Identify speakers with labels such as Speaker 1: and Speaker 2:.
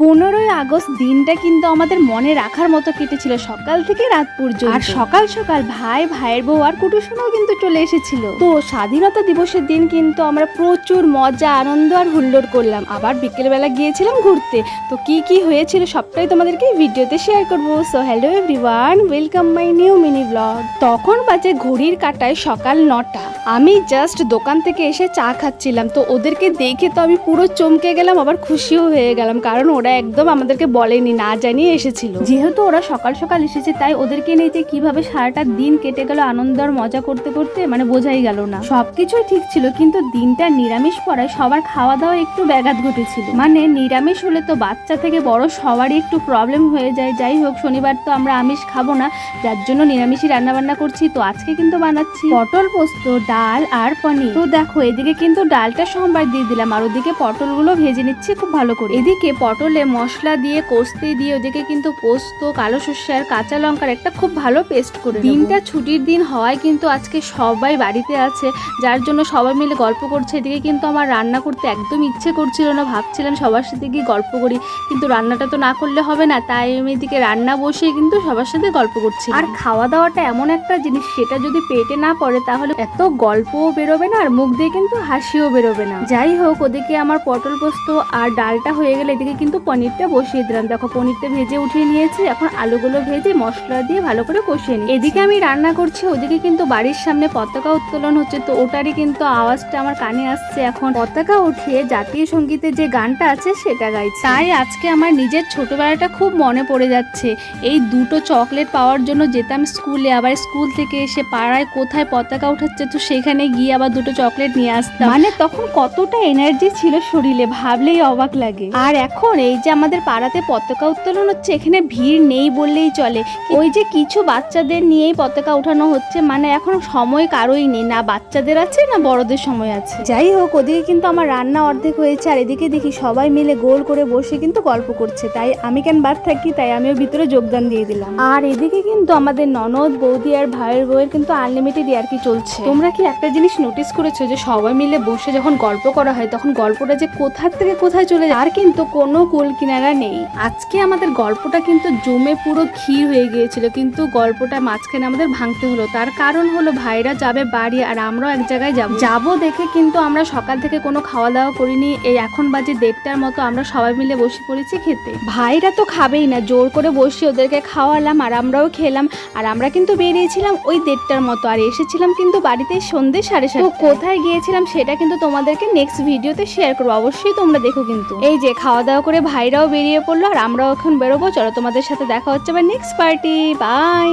Speaker 1: 15ই August দিনটা কিন্তু আমাদের মনে রাখার মতো কেটেছিল সকাল থেকে রাত পর্যন্ত। আর সকাল সকাল ভাই, ভাইয়ের বউ আর কুটুসোনাও কিন্তু চলে এসেছিল। তো স্বাধীনতা দিবসের দিন কিন্তু আমরা প্রচুর মজা, আনন্দ আর হুল্লোড় করলাম। আবার বিকেলবেলা গিয়েছিলাম ঘুরতে। তো কি কি হয়েছিল সবটাই তোমাদেরকে ভিডিওতে শেয়ার করবো। So hello everyone, welcome my new mini blog. তখন বাজে ঘড়ির কাঁটায় সকাল 9টা। আমি জাস্ট দোকান থেকে এসে চা খাচ্ছিলাম। তো ওদেরকে দেখে তো আমি পুরো চমকে গেলাম, আবার খুশিও হয়ে গেলাম, কারণ ওরা একদম আমাদেরকে বলেনি, না জানিয়ে এসেছিল। যেহেতু ওরা সকাল সকাল এসেছে তাই ওদেরকে নিয়ে যে কিভাবে সারাটা দিন কেটে গেল আনন্দ আর মজা করতে করতে, মানে বোঝাই গেল না। সবকিছুই ঠিক ছিল, কিন্তু দিনটা নিরামিষ পড়ায় সবার খাওয়া দাওয়া একটু ব্যাঘাত ঘটেছিল। মানে নিরামিষ হলে তো বাচ্চা থেকে বড় সবারই একটু প্রবলেম হয়ে যায়। যাই হোক, শনিবার তো আমরা আমিষ খাবো না, যার জন্য নিরামিষই রান্না বান্না করছি। তো আজকে কিন্তু বানাচ্ছি পটল পোস্ত, ডাল আর পনির। তো দেখো, এদিকে কিন্তু ডালটা সোমবার দিয়ে দিলাম আর ওদিকে পটলগুলো ভেজে নিচ্ছি খুব ভালো করে। এদিকে পটলে মশলা দিয়ে কষতে দিয়ে ওদিকে কিন্তু পোস্ত, কালো সর্ষে আর কাঁচা লঙ্কার একটা খুব ভালো পেস্ট করে। দিনটা ছুটির দিন হওয়ায় কিন্তু আজকে সবাই বাড়িতে আছে, যার জন্য সবাই মিলে গল্প করছে। এদিকে কিন্তু আমার রান্না করতে একদম ইচ্ছে করছিল না, ভাবছিলাম সবার সাথে গিয়ে গল্প করি, কিন্তু রান্নাটা তো না করলে হবে না। তাই আমি এদিকে রান্না বসিয়ে কিন্তু সবার সাথে গল্প করছি। আর খাওয়া দাওয়াটা এমন একটা জিনিস, সেটা যদি পেটে না পড়ে তাহলে এত গল্পও বেরোবে না আর মুখ দিয়ে কিন্তু হাসিও বেরোবে না। যাই হোক, ওদিকে আমার পটল পোস্ত আর ডালটা হয়ে গেলে এদিকে কিন্তু পনিরটা বসিয়ে দিলাম। দেখো, পনিরটা ভেজে উঠিয়ে নিয়েছি, এখন আলুগুলো ভেজে মশলা দিয়ে ভালো করে কষিয়ে নিই। এদিকে আমি রান্না করছি, ওদিকে কিন্তু বাড়ির সামনে পতাকা উত্তোলন হচ্ছে। তো ওটারই কিন্তু আওয়াজটা আমার কানে আসছে। এখন পতাকা উঠিয়ে জাতীয় সঙ্গীতের যে গানটা আছে সেটা গাইছে। তাই আজকে আমার নিজের ছোটবেলাটা খুব মনে পড়ে যাচ্ছে। এই দুটো চকলেট পাওয়ার জন্য যেতাম স্কুলে, আবার স্কুল থেকে এসে পাড়ায় কোথায় পতাকা উঠাচ্ছে তো সেখানে গিয়ে আবার দুটো চকলেট নিয়ে আসতাম। মানে তখন কতটা এনার্জি ছিল শরীরে, ভাবলেই অবাক লাগে। আর এখন এই যে আমাদের পাড়াতে পতাকা উত্তোলন হচ্ছে, এখানে ভিড় নেই বললেই চলে। ওই যে কিছু বাচ্চাদের নিয়েই পতাকা উঠানো হচ্ছে, মানে এখন সময় কারোই নেই, না বাচ্চাদের আছে না বড়দের সময় আছে। যাই হোক, ওদিকে কিন্তু আমার রান্না অর্ধেক হয়েছে আর এদিকে দেখি সবাই মিলে গোল করে বসে কিন্তু গল্প করছে। তাই আমি কেন বাদ থাকি, তাই আমিও ভিতরে যোগদান দিয়ে দিলাম। আর এদিকে কিন্তু আমাদের ননদ, বৌদি আর ভাইয়ের বউয়ের কিন্তু আনলিমিটেড ইয়ার্কি চলছে। তোমরা কি একটা জিনিস নোটিস করেছো যে সবাই মিলে বসে যখন গল্প করা হয় তখন গল্পটা যে কোথা থেকে কোথায় চলে যায় আর কিন্তু কোনো কুল কিনারা নেই। আজকে আমাদের গল্পটা কিন্তু জমে পুরো ক্ষীর হয়ে গিয়েছিল, কিন্তু গল্পটা মাঝখানে আমাদের ভাঙতে হলো। তার কারণ হলো ভাইরা যাবে বাড়ি আর আমরাও এক জায়গায় যাবো দেখে কিন্তু আমরা সকাল থেকে কোনো খাওয়া দাওয়া করিনি। এই এখন বাজে 1:30টার মতো আমরা সবাই মিলে বসে পড়েছি খেতে। ভাইরা তো খাবেই না, জোর করে বসে ওদেরকে খাওয়ালাম আর আমরাও খেলাম। আর আমরা কিন্তু বেরিয়েছিলাম ওই 1:30টার মতো আর এসেছিলাম কিন্তু বাড়িতে সন্ধ্যে 7:30। তো কোথায় গিয়েছিলাম সেটা কিন্তু তোমাদেরকে নেক্সট ভিডিওতে শেয়ার করবো, অবশ্যই তোমরা দেখো। কিন্তু এই যে খাওয়া দাওয়া করে ভাইরাও বেরিয়ে পড়লো আর আমরাও এখন বেরোবো। চলো, তোমাদের সাথে দেখা হচ্ছে আবার নেক্সট পার্টি। বাই।